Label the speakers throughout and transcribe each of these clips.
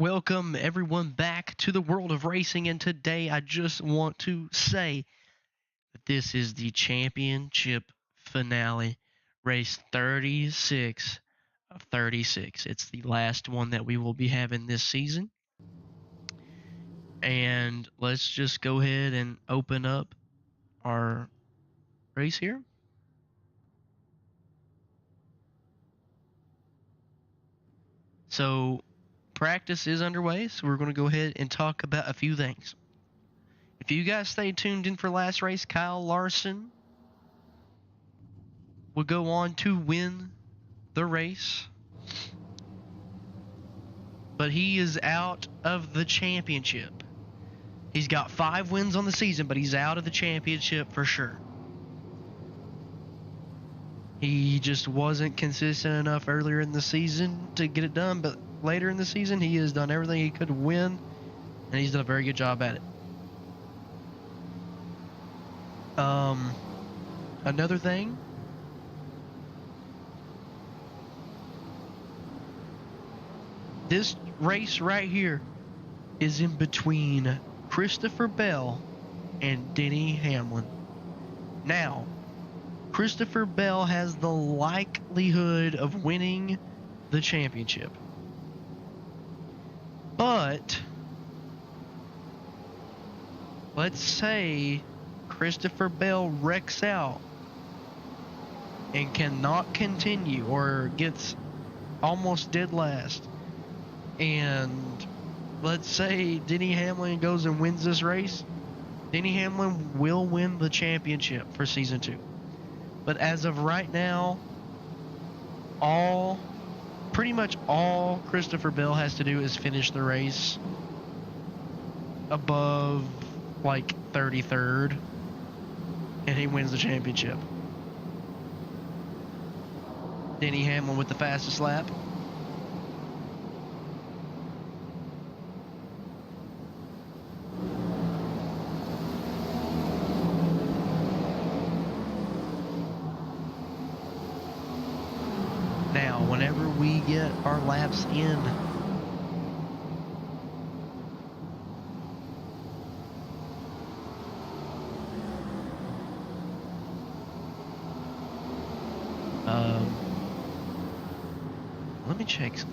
Speaker 1: Welcome everyone back to the world of racing, and today I just want to say that this is the championship finale, race 36 of 36. It's the last one that we will be having this season. And let's just go ahead and open up our race here. So practice is underway, so we're going to go ahead and talk about a few things. If you guys stay tuned in for last race, Kyle Larson will go on to win the race, but he is out of the championship. He's got 5 wins on the season, but he's out of the championship for sure. He just wasn't consistent enough earlier in the season to get it done, but later in the season, he has done everything he could to win, and he's done a very good job at it. Another thing, this race right here is in between Christopher Bell and Denny Hamlin. Now, Christopher Bell has the likelihood of winning the championship. But let's say Christopher Bell wrecks out and cannot continue or gets almost dead last. And let's say Denny Hamlin goes and wins this race. Denny Hamlin will win the championship for season 2. But as of right now, pretty much all Christopher Bell has to do is finish the race above like 33rd, and he wins the championship. Denny Hamlin with the fastest lap. Now, whenever we get our laps in,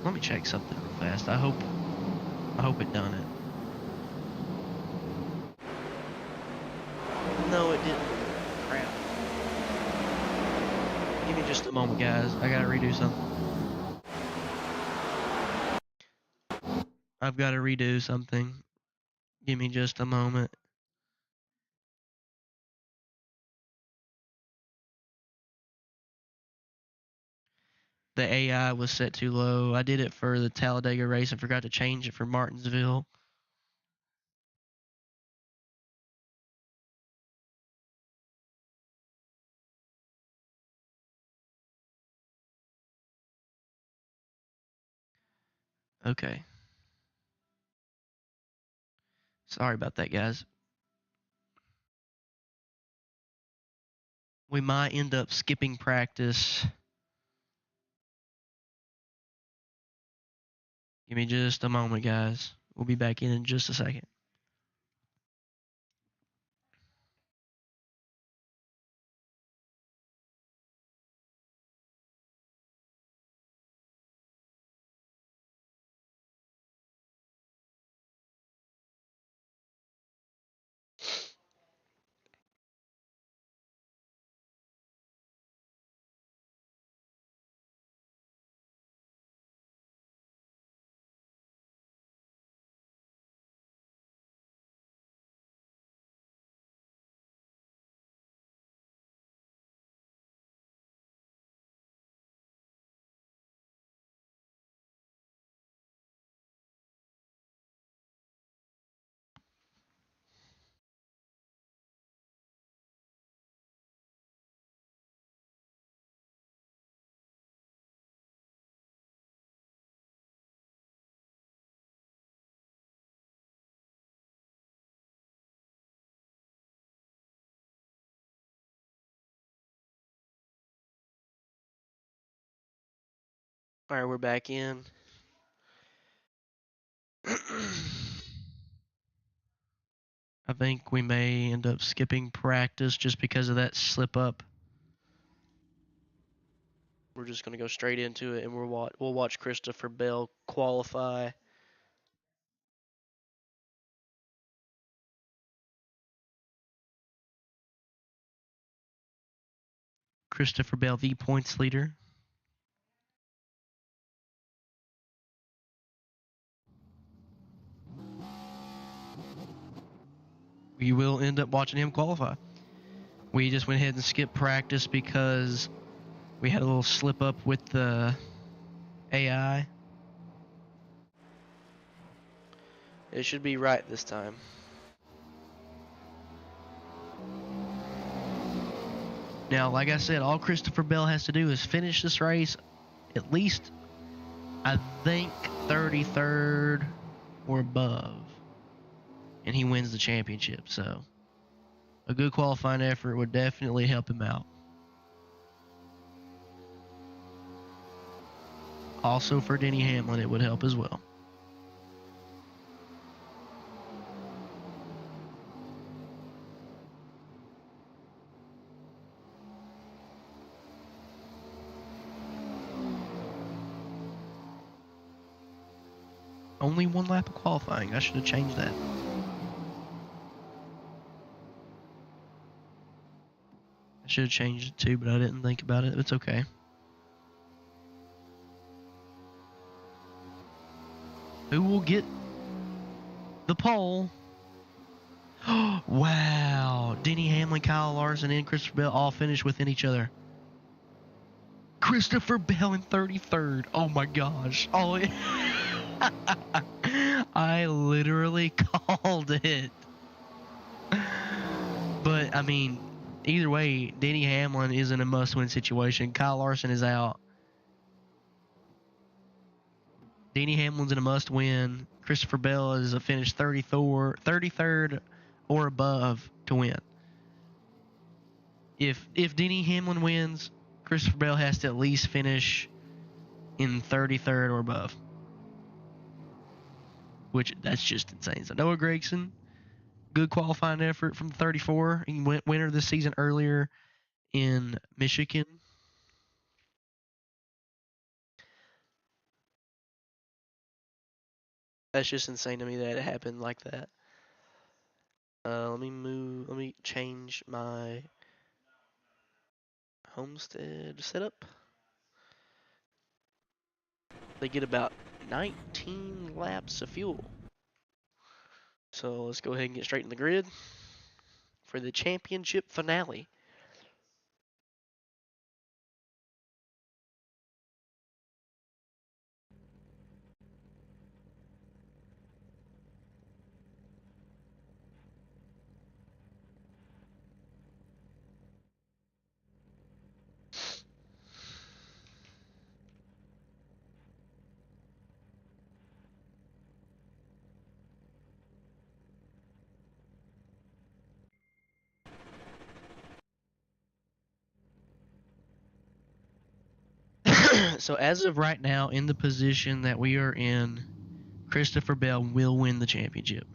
Speaker 1: let me check something real fast. I hope it done it. No, it didn't. Crap. Give me just a moment, guys. I gotta redo something. I've got to redo something. Give me just a moment. The AI was set too low. I did it for the Talladega race and forgot to change it for Martinsville. Okay. Sorry about that, guys. We might end up skipping practice. Give me just a moment, guys. We'll be back in just a second. All right, we're back in. I think we may end up skipping practice just because of that slip up. We're just going to go straight into it, and we'll watch Christopher Bell qualify. Christopher Bell, the points leader. We will end up watching him qualify. We just went ahead and skipped practice because we had a little slip up with the AI. It should be right this time. Now, like I said, all Christopher Bell has to do is finish this race at least, I think, 33rd or above, and he wins the championship. So a good qualifying effort would definitely help him out. Also for Denny Hamlin, it would help as well. Only one lap of qualifying. I should have changed that. I should have changed it too, but I didn't think about it. It's okay. Who will get the pole? Wow. Denny Hamlin, Kyle Larson, and Christopher Bell all finished within each other. Christopher Bell in 33rd. Oh my gosh. Oh, I literally called it. But, I mean, either way, Denny Hamlin is in a must-win situation. Kyle Larson is out. Denny Hamlin's in a must-win. Christopher Bell is a finished 33rd or above to win. If Denny Hamlin wins, Christopher Bell has to at least finish in 33rd or above. Which, that's just insane. So Noah Gragson, good qualifying effort from 34. He went winner this season earlier in Michigan. That's just insane to me that it happened like that. Let me change my Homestead setup. They get about 19 laps of fuel. So let's go ahead and get straight in the grid for the championship finale. So as of right now, in the position that we are in, Christopher Bell will win the championship.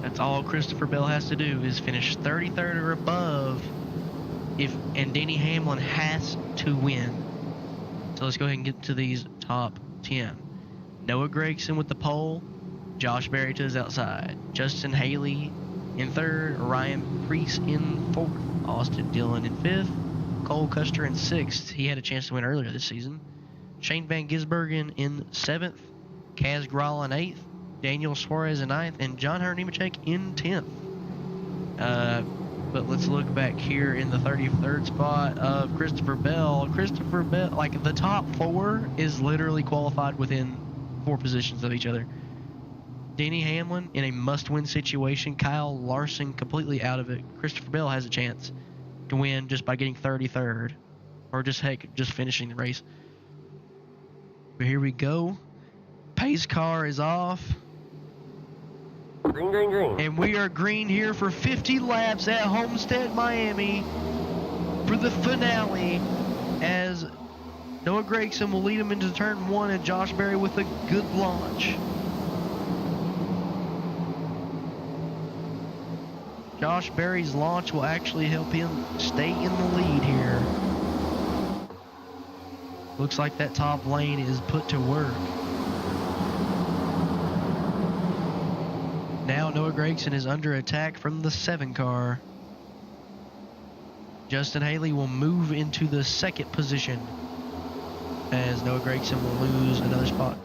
Speaker 1: That's all Christopher Bell has to do is finish 33rd or above, and Denny Hamlin has to win. So let's go ahead and get to these top 10. Noah Gragson with the pole, Josh Berry to his outside, Justin Haley in third, Ryan Preece in fourth, Austin Dillon in fifth, Cole Custer in sixth. He had a chance to win earlier this season. Shane Van Gisbergen in seventh, Kaz Gralla in eighth, Daniel Suarez in ninth, and John Hunter Nemechek in 10th. But let's look back here in the 33rd spot of Christopher Bell. Christopher Bell, like the top four, is literally qualified within 4 positions of each other. Denny Hamlin in a must-win situation. Kyle Larson completely out of it. Christopher Bell has a chance to win just by getting 33rd, or just finishing the race. But here we go. Pace car is off.
Speaker 2: Green, green, green.
Speaker 1: And we are green here for 50 laps at Homestead, Miami for the finale, as Noah Gragson will lead him into turn 1 and Josh Berry with a good launch. Josh Berry's launch will actually help him stay in the lead here. Looks like that top lane is put to work. Now Noah Gragson is under attack from the 7 car. Justin Haley will move into the 2nd position as Noah Gragson will lose another spot.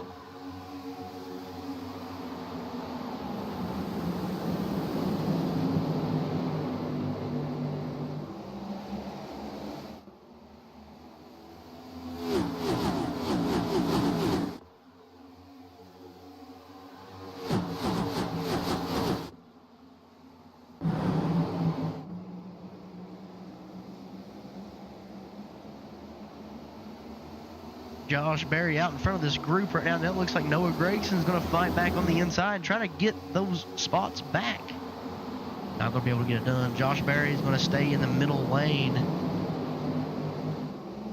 Speaker 1: Josh Berry out in front of this group right now. Now it looks like Noah Gragson's going to fight back on the inside and try to get those spots back. Not going to be able to get it done. Josh Berry is going to stay in the middle lane.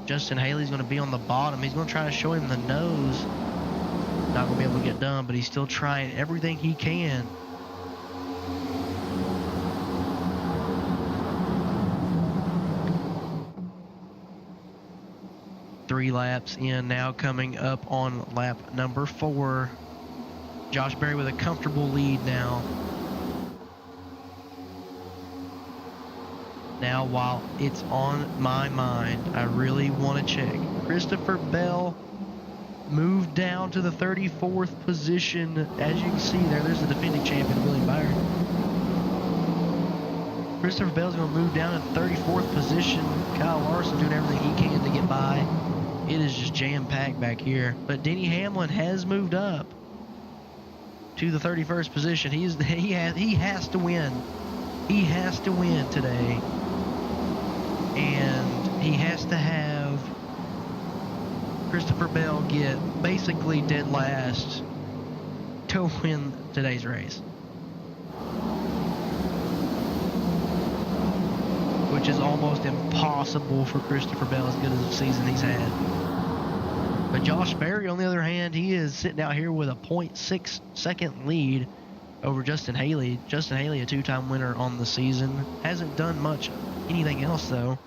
Speaker 1: Justin Haley's going to be on the bottom. He's going to try to show him the nose. Not going to be able to get it done, but he's still trying everything he can. Three laps in now, coming up on lap number 4. Josh Berry with a comfortable lead now. Now, while it's on my mind, I really want to check. Christopher Bell moved down to the 34th position. As you can see there's the defending champion, William Byron. Christopher Bell's going to move down to the 34th position. Kyle Larson doing everything he can to get by. It is just jam-packed back here. But Denny Hamlin has moved up to the 31st position. He has to win. He has to win today. And he has to have Christopher Bell get basically dead last to win today's race. Which is almost impossible for Christopher Bell, as good as a season he's had. But Josh Berry, on the other hand, he is sitting out here with a 0.6 second lead over Justin Haley. Justin Haley, a 2-time winner on the season. Hasn't done much anything else, though.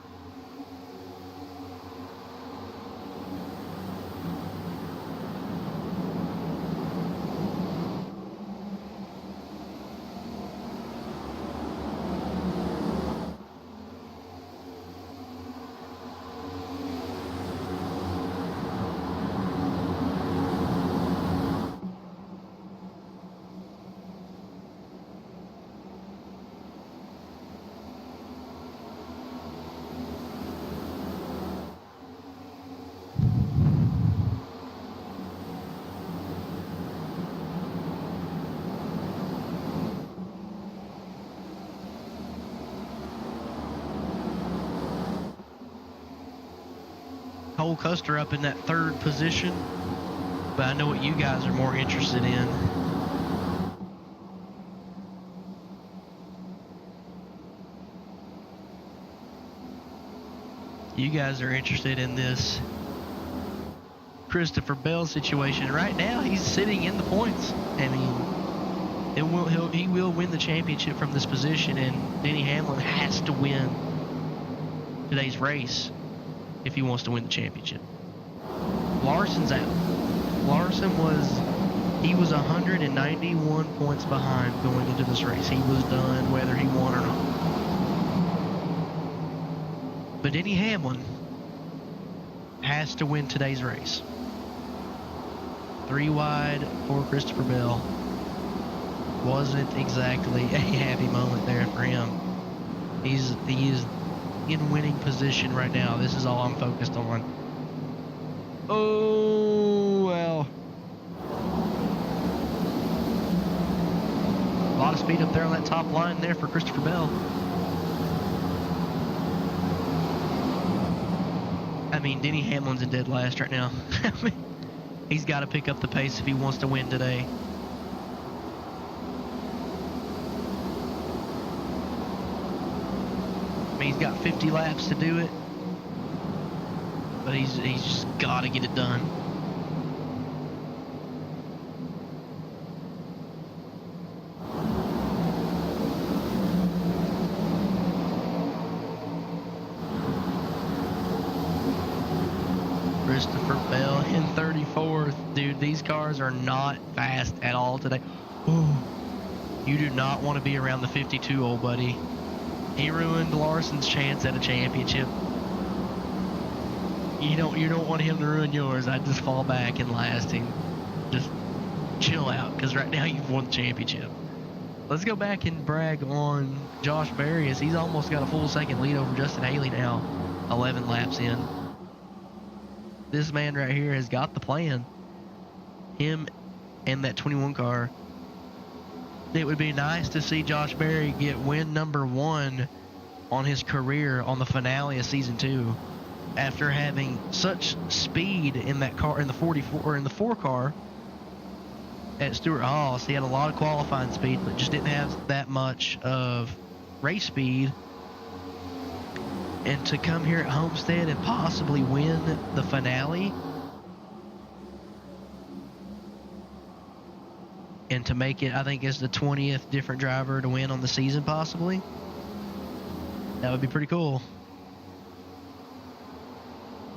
Speaker 1: Cole Custer up in that 3rd position, but I know what you guys are more interested in. You guys are interested in this Christopher Bell situation. Right now, he's sitting in the points. I mean, he will win the championship from this position, and Denny Hamlin has to win today's race if he wants to win the championship. Larson's out. Larson was 191 points behind going into this race. He was done whether he won or not. But Denny Hamlin has to win today's race. 3 wide for Christopher Bell. Wasn't exactly a happy moment there for him. He is in winning position right now. This is all I'm focused on. Oh, well. A lot of speed up there on that top line there for Christopher Bell. I mean, Denny Hamlin's in dead last right now. He's got to pick up the pace if he wants to win today. I mean, he's got 50 laps to do it, but he's just got to get it done. Christopher Bell in 34th. Dude, these cars are not fast at all today. Ooh, you do not want to be around the 52, old buddy. He ruined Larson's chance at a championship. You don't want him to ruin yours. I'd just fall back and last him. Just chill out, because right now you've won the championship. Let's go back and brag on Josh Berry, as he's almost got a full second lead over Justin Haley now, 11 laps in. This man right here has got the plan. Him and that 21 car. It would be nice to see Josh Berry get win number 1 on his career on the finale of season 2, after having such speed in that car, in the 44 or in the 4 car at Stewart Haas. He had a lot of qualifying speed, but just didn't have that much of race speed. And to come here at Homestead and possibly win the finale, and to make it, I think, as the 20th different driver to win on the season, possibly, that would be pretty cool.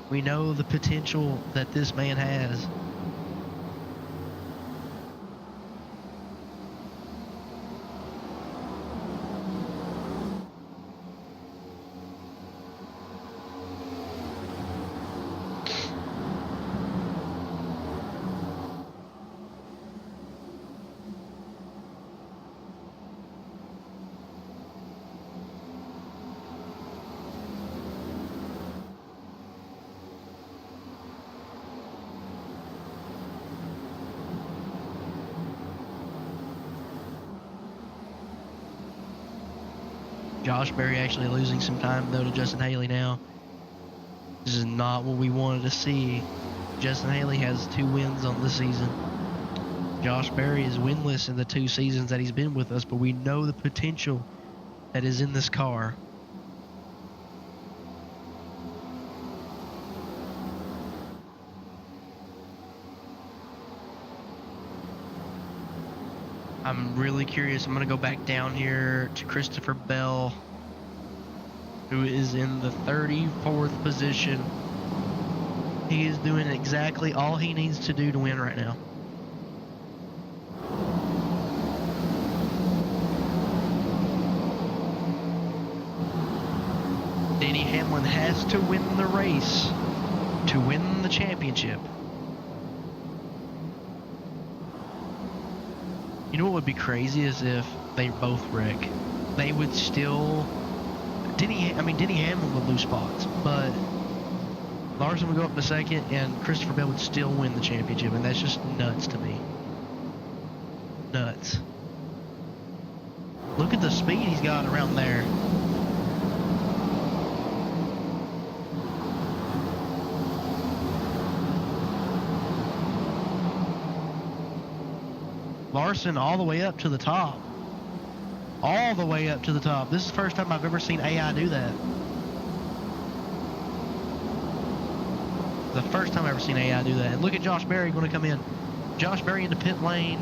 Speaker 1: We know the potential that this man has. Josh Berry actually losing some time, though, to Justin Haley now. This is not what we wanted to see. Justin Haley has 2 wins on the season. Josh Berry is winless in the 2 seasons that he's been with us, but we know the potential that is in this car. I'm really curious. I'm going to go back down here to Christopher Bell, who is in the 34th position. He is doing exactly all he needs to do to win right now. Denny Hamlin has to win the race to win the championship. You know what would be crazy is if they both wreck. They would still... Denny Hamlin would lose spots, but Larson would go up to second and Christopher Bell would still win the championship, and that's just nuts to me. Nuts. Look at the speed he's got around there. Larson all the way up to the top. All the way up to the top. This is the first time I've ever seen AI do that. The first time I've ever seen AI do that. And look at Josh Berry going to come in. Josh Berry into pit lane.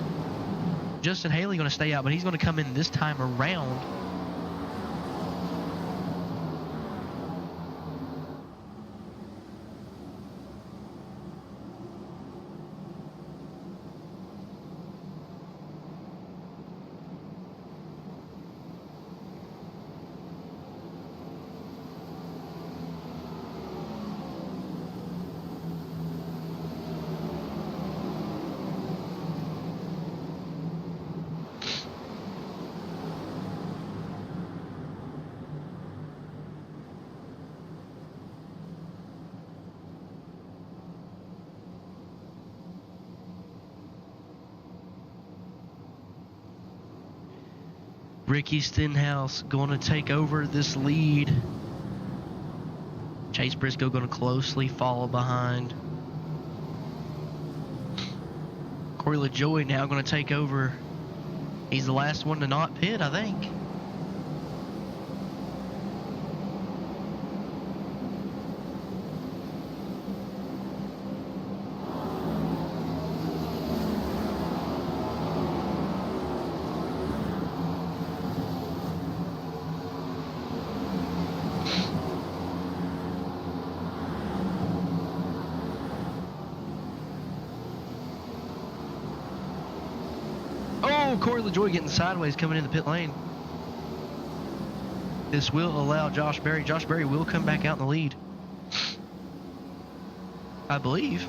Speaker 1: Justin Haley going to stay out, but he's going to come in this time around. Ricky Stenhouse going to take over this lead. Chase Briscoe going to closely follow behind. Corey LaJoy now going to take over. He's the last one to not pit, I think. Corey LaJoy getting sideways coming in the pit lane. This will allow Josh Berry. Josh Berry will come back out in the lead, I believe.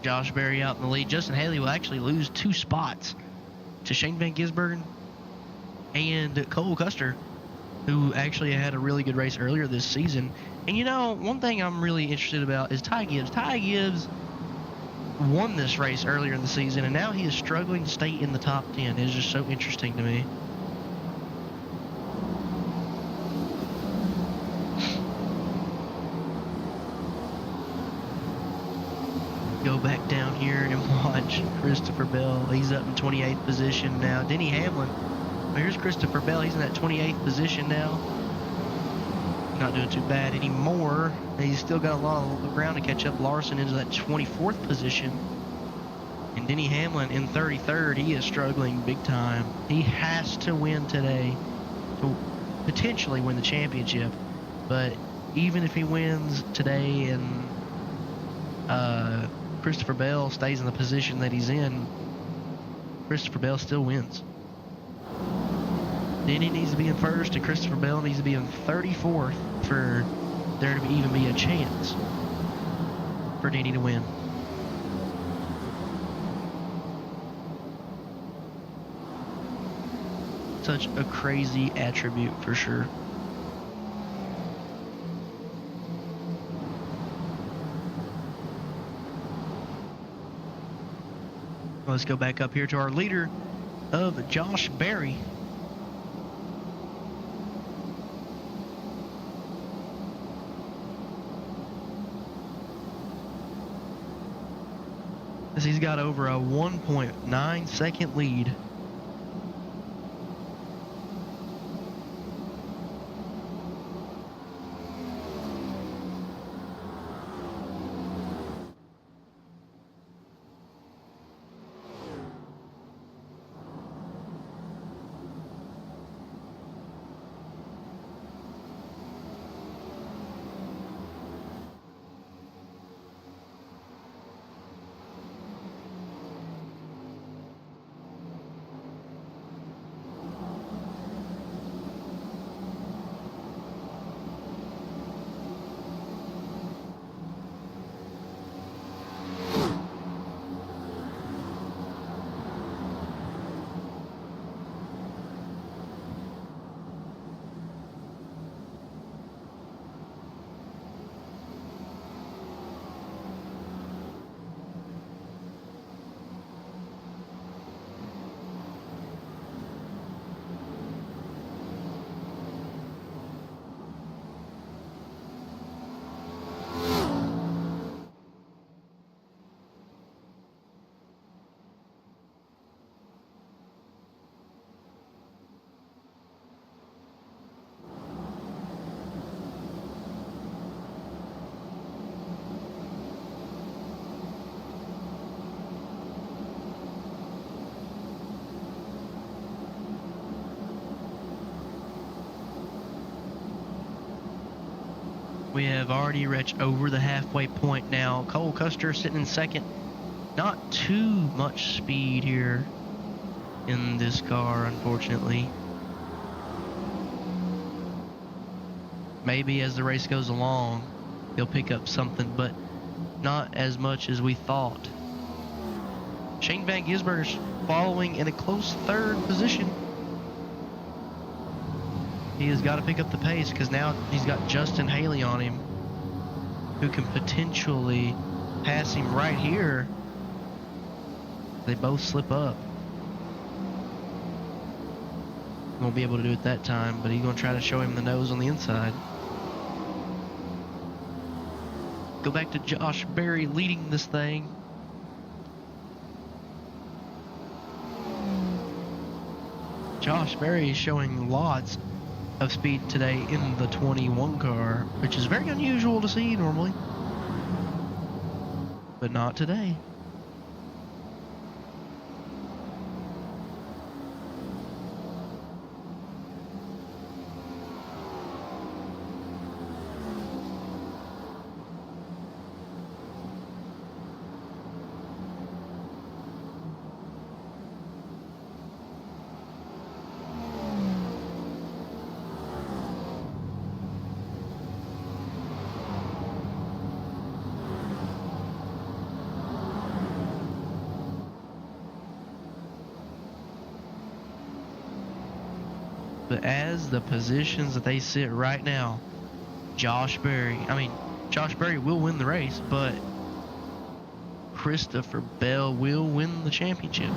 Speaker 1: Josh Berry out in the lead. Justin Haley will actually lose 2 spots to Shane Van Gisbergen and Cole Custer, who actually had a really good race earlier this season. And you know, one thing I'm really interested about is Ty Gibbs. Ty Gibbs won this race earlier in the season, and now he is struggling to stay in the top 10. It is just so interesting to me. Go back down here and watch Christopher Bell. He's up in 28th position now. Denny Hamlin. Well, here's Christopher Bell. He's in that 28th position now. Not doing too bad anymore. He's still got a lot of ground to catch up. Larson into that 24th position. And Denny Hamlin in 33rd. He is struggling big time. He has to win today to potentially win the championship. But even if he wins today and Christopher Bell stays in the position that he's in, Christopher Bell still wins. Denny needs to be in first, and Christopher Bell needs to be in 34th for there to even be a chance for Denny to win. Such a crazy attribute for sure. Let's go back up here to our leader of Josh Berry. As he's got over a 1.9 second lead. We have already reached over the halfway point now. Cole Custer sitting in second. Not too much speed here in this car, unfortunately. Maybe as the race goes along, he'll pick up something, but not as much as we thought. Shane Van Gisberger's following in a close third position. He has got to pick up the pace because now he's got Justin Haley on him, who can potentially pass him right here. They both slip up. Won't be able to do it that time, but he's going to try to show him the nose on the inside. Go back to Josh Berry leading this thing. Josh Berry is showing lots of speed today in the 21 car, which is very unusual to see normally, but not today. But as the positions that they sit right now, Josh Berry will win the race, but Christopher Bell will win the championship.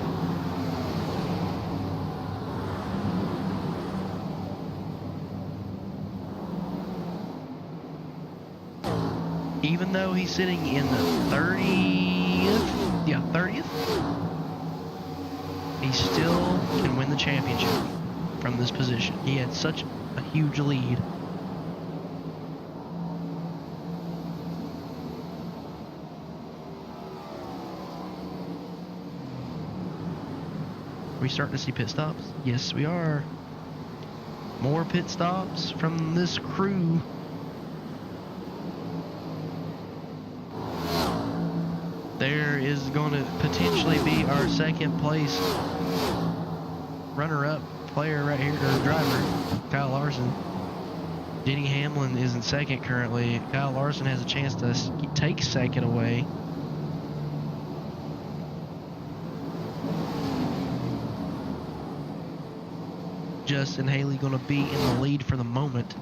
Speaker 1: Even though he's sitting in the 30th, he still can win the championship from this position. He had such a huge lead. Are we starting to see pit stops? Yes, we are. More pit stops from this crew. There is going to potentially be our second place runner-up player right here, or driver, Kyle Larson. Denny Hamlin is in second currently. Kyle Larson has a chance to take second away. Justin Haley going to be in the lead for the moment.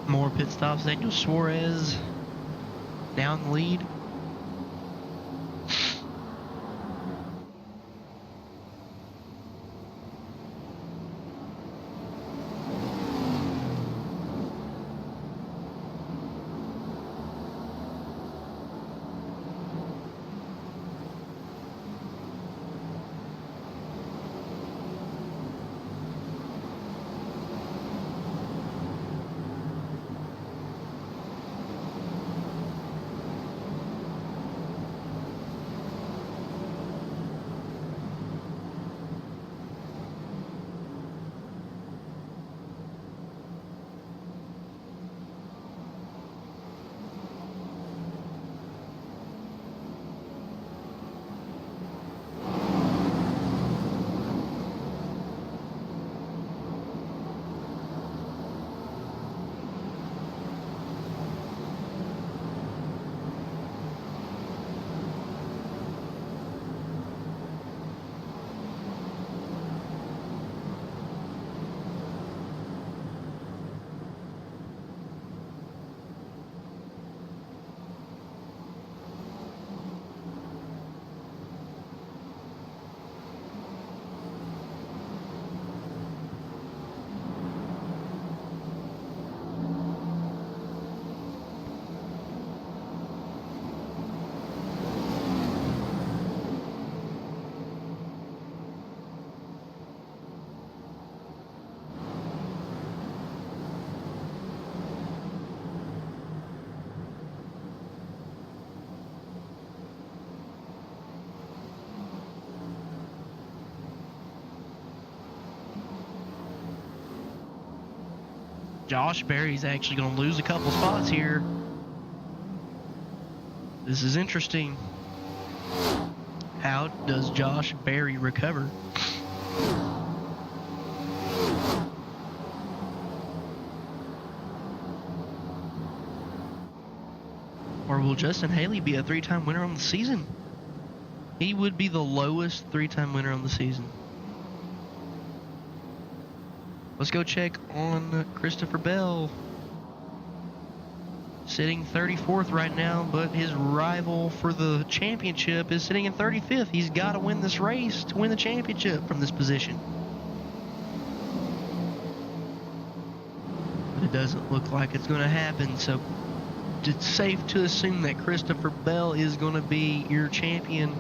Speaker 1: More pit stops. Daniel Suarez down the lead. Josh Berry's actually going to lose a couple spots here. This is interesting. How does Josh Berry recover? Or will Justin Haley be a 3-time winner on the season? He would be the lowest 3-time winner on the season. Let's go check on Christopher Bell. Sitting 34th right now, but his rival for the championship is sitting in 35th. He's got to win this race to win the championship from this position. But it doesn't look like it's going to happen, so it's safe to assume that Christopher Bell is going to be your champion.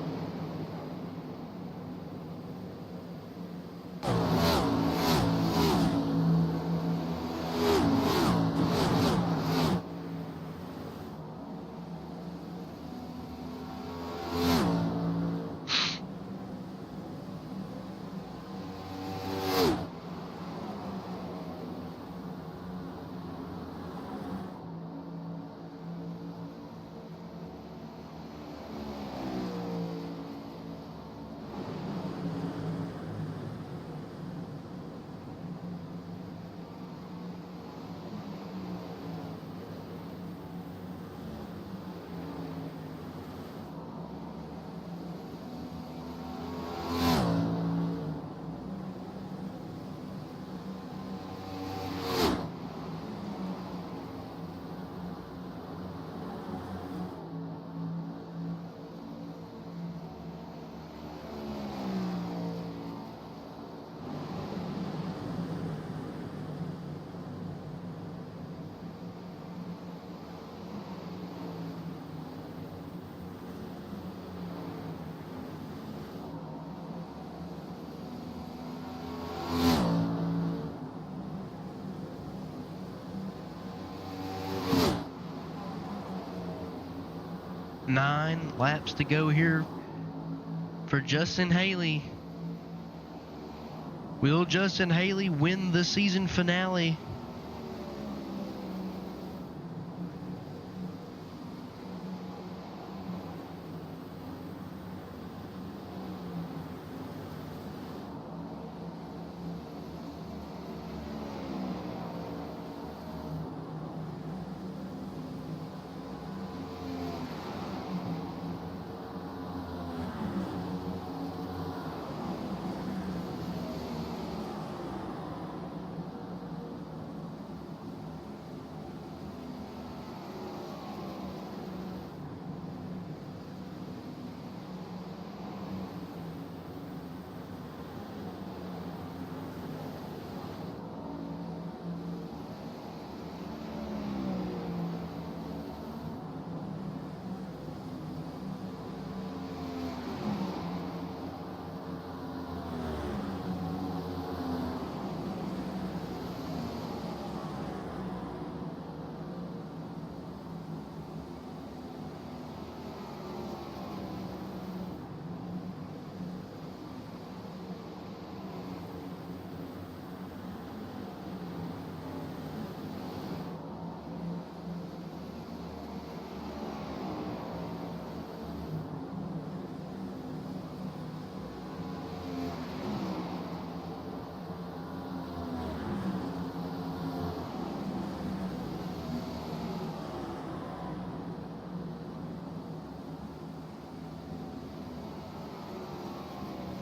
Speaker 1: Nine laps to go here for Justin Haley. Will Justin Haley win the season finale?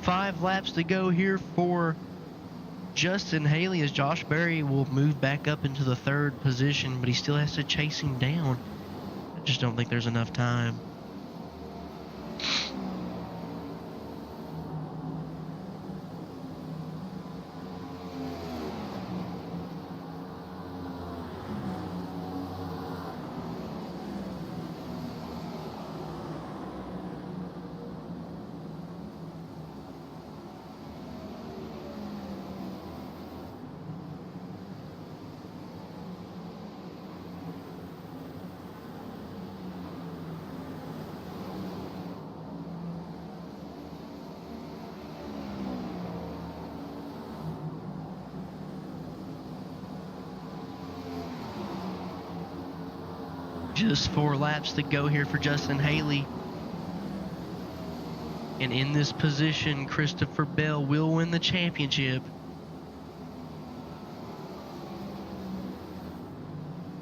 Speaker 1: Five laps to go here for Justin Haley as Josh Berry will move back up into the third position, but he still has to chase him down. I just don't think there's enough time. Just 4 laps to go here for Justin Haley. And in this position, Christopher Bell will win the championship.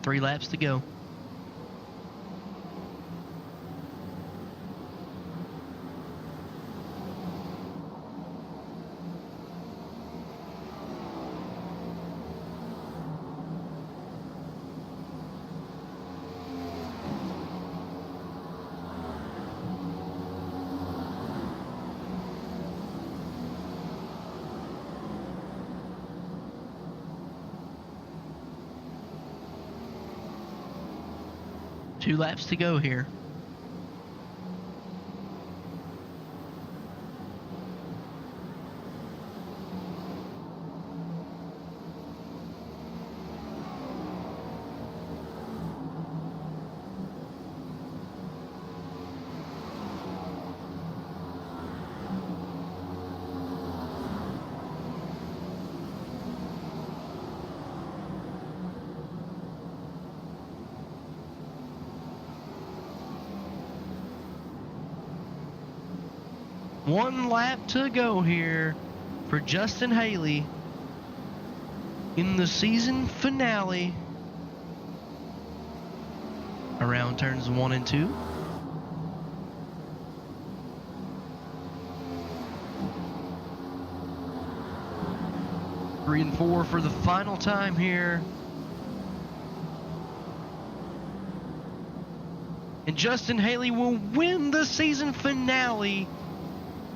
Speaker 1: 3 laps to go. Two laps to go here. One lap to go here for Justin Haley in the season finale. Around turns 1 and 2. Three and 4 for the final time here. And Justin Haley will win the season finale.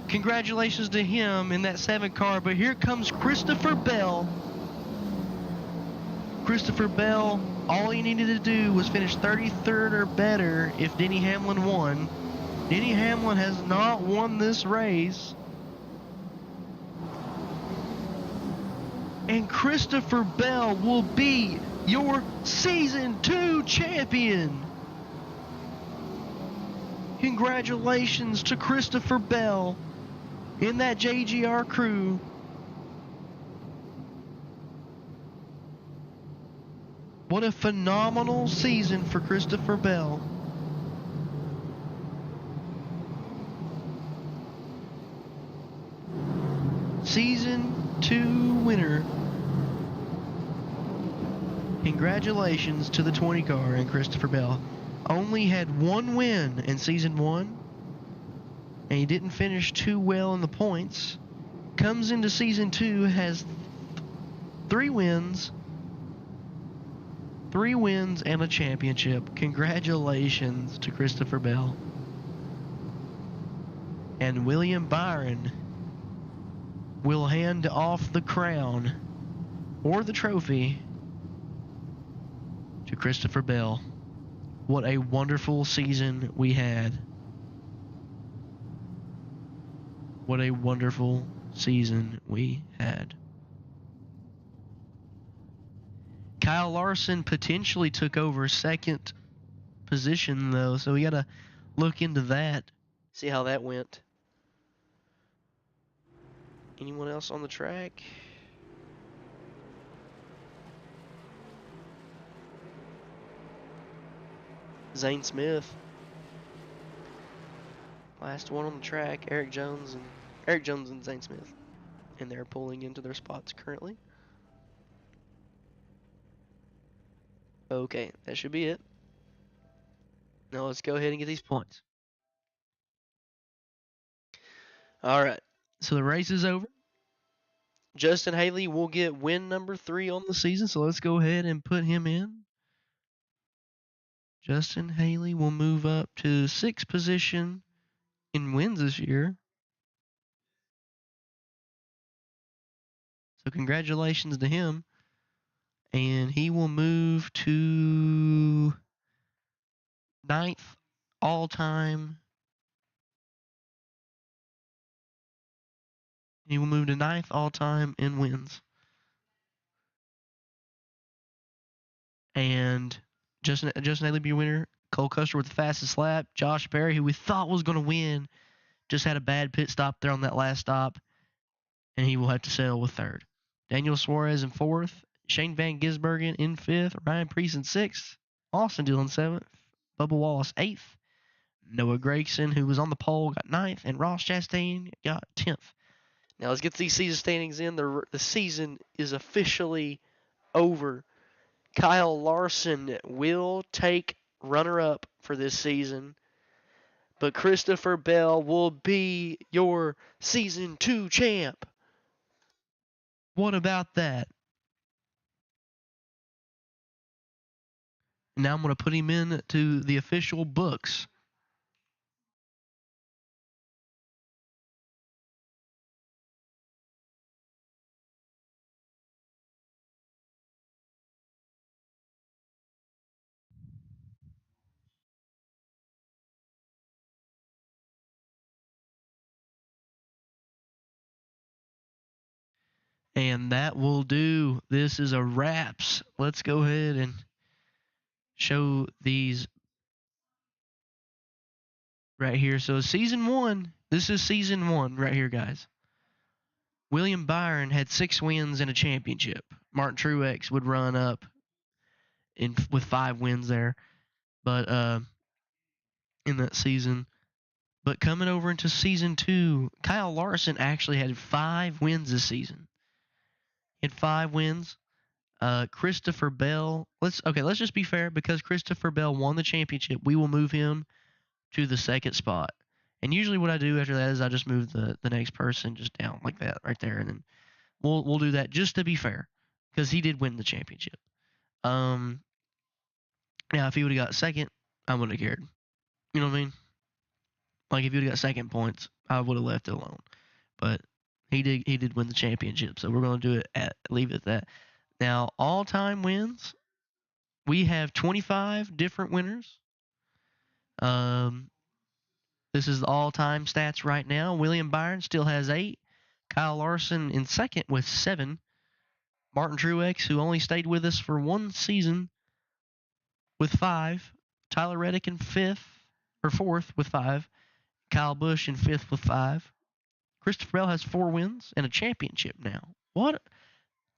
Speaker 1: Congratulations to him in that 7 car, but here comes Christopher Bell. Christopher Bell, all he needed to do was finish 33rd or better if Denny Hamlin won. Denny Hamlin has not won this race. And Christopher Bell will be your Season 2 champion. Congratulations to Christopher Bell in that JGR crew. What a phenomenal season for Christopher Bell. Season 2 winner. Congratulations to the 20 car and Christopher Bell. Only had 1 win in Season 1. And he didn't finish too well in the points. Comes into Season 2, has 3 wins. 3 wins and a championship. Congratulations to Christopher Bell. And William Byron will hand off the crown or the trophy to Christopher Bell. What a wonderful season we had. What a wonderful season we had. Kyle Larson potentially took over 2nd position though, so we gotta look into that, see how that went. Anyone else on the track? Zane Smith. Last one on the track, Eric Jones and Zane Smith. And they're pulling into their spots currently. Okay, that should be it. Now let's go ahead and get these points. Alright, so the race is over. Justin Haley will get win number 3 on the season, so let's go ahead and put him in. Justin Haley will move up to 6th position in wins this year. So congratulations to him. And he will move to 9th all-time. He will move to 9th all-time in wins. And Justin Haley be a winner. Cole Custer with the fastest lap. Josh Berry, who we thought was going to win, just had a bad pit stop there on that last stop, and he will have to settle with 3rd. Daniel Suarez in 4th. Shane Van Gisbergen in 5th. Ryan Preece in 6th. Austin Dillon 7th. Bubba Wallace 8th. Noah Gragson, who was on the pole, got 9th, and Ross Chastain got 10th. Now let's get these season standings in. The season is officially over. Kyle Larson will take runner-up for this season, but Christopher Bell will be your Season 2 champ. What about that? Now I'm going to put him into the official books. And that will do. This is a wraps. Let's go ahead and show these right here. So Season 1, this is Season 1 right here, guys. William Byron had 6 wins and a championship. Martin Truex would run up with 5 wins there, but in that season. But coming over into Season 2, Kyle Larson actually had 5 wins this season. He had 5 wins. Christopher Bell. Let's just be fair, because Christopher Bell won the championship. We will move him to the 2nd spot. And usually what I do after that is I just move the next person just down like that right there, and then we'll do that just to be fair, because he did win the championship. Now if he would have got 2nd, I wouldn't have cared. You know what I mean? Like if he would have got 2nd points, I would have left it alone. But he did win the championship, so we're gonna do it leave it at that. Now all-time wins, we have 25 different winners. This is the all-time stats right now. William Byron still has 8. Kyle Larson in 2nd with 7. Martin Truex, who only stayed with us for 1 season, with 5. Tyler Reddick in 4th with 5. Kyle Busch in 5th with 5. Christopher Bell has 4 wins and a championship now. What?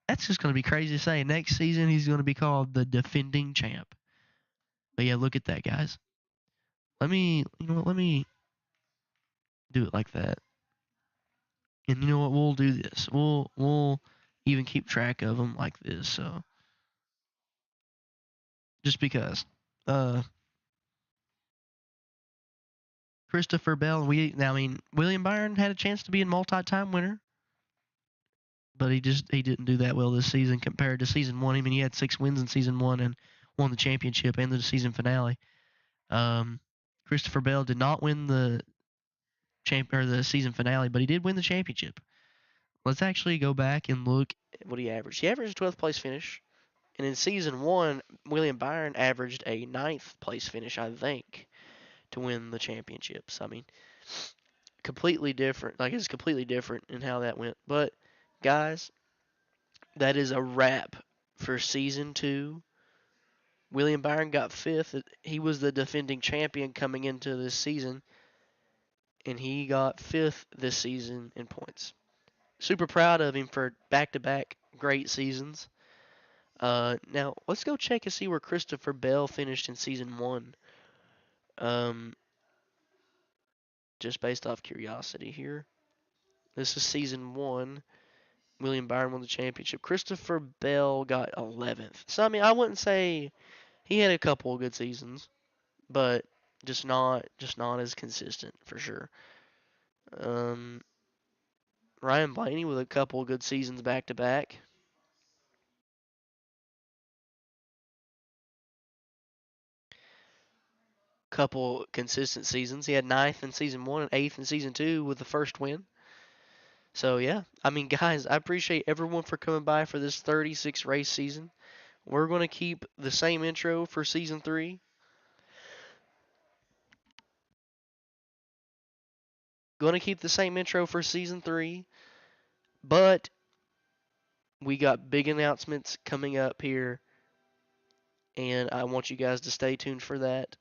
Speaker 1: That's just going to be crazy to say. Next season, he's going to be called the defending champ. But yeah, look at that, guys. Let me do it like that. And you know what? We'll do this. We'll even keep track of them like this. So just because, Christopher Bell, William Byron had a chance to be a multi-time winner, but he didn't do that well this season compared to Season 1. I mean, he had 6 wins in Season 1 and won the championship and the season finale. Christopher Bell did not win the season finale, but he did win the championship. Let's actually go back and look at what he averaged. He averaged a 12th place finish, and in Season 1, William Byron averaged a 9th place finish, I think, to win the championships. I mean, completely different. Like, it's completely different in how that went. But guys, that is a wrap for Season 2. William Byron got 5th. He was the defending champion coming into this season, and he got 5th this season in points. Super proud of him for back-to-back great seasons. Now, let's go check and see where Christopher Bell finished in Season 1. Just based off curiosity here. This is Season 1. William Byron won the championship. Christopher Bell got 11th. So, I mean, I wouldn't say he had a couple of good seasons, but just not as consistent for sure. Ryan Blaney with a couple of good seasons back to back. Couple consistent seasons. He had 9th in Season 1 and 8th in Season 2 with the first win. So, yeah. I mean, guys, I appreciate everyone for coming by for this 36 race season. We're going to keep the same intro for Season 3. Going to keep the same intro for Season 3. But we got big announcements coming up here. And I want you guys to stay tuned for that.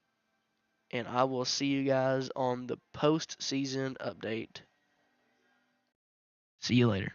Speaker 1: And I will see you guys on the post-season update. See you later.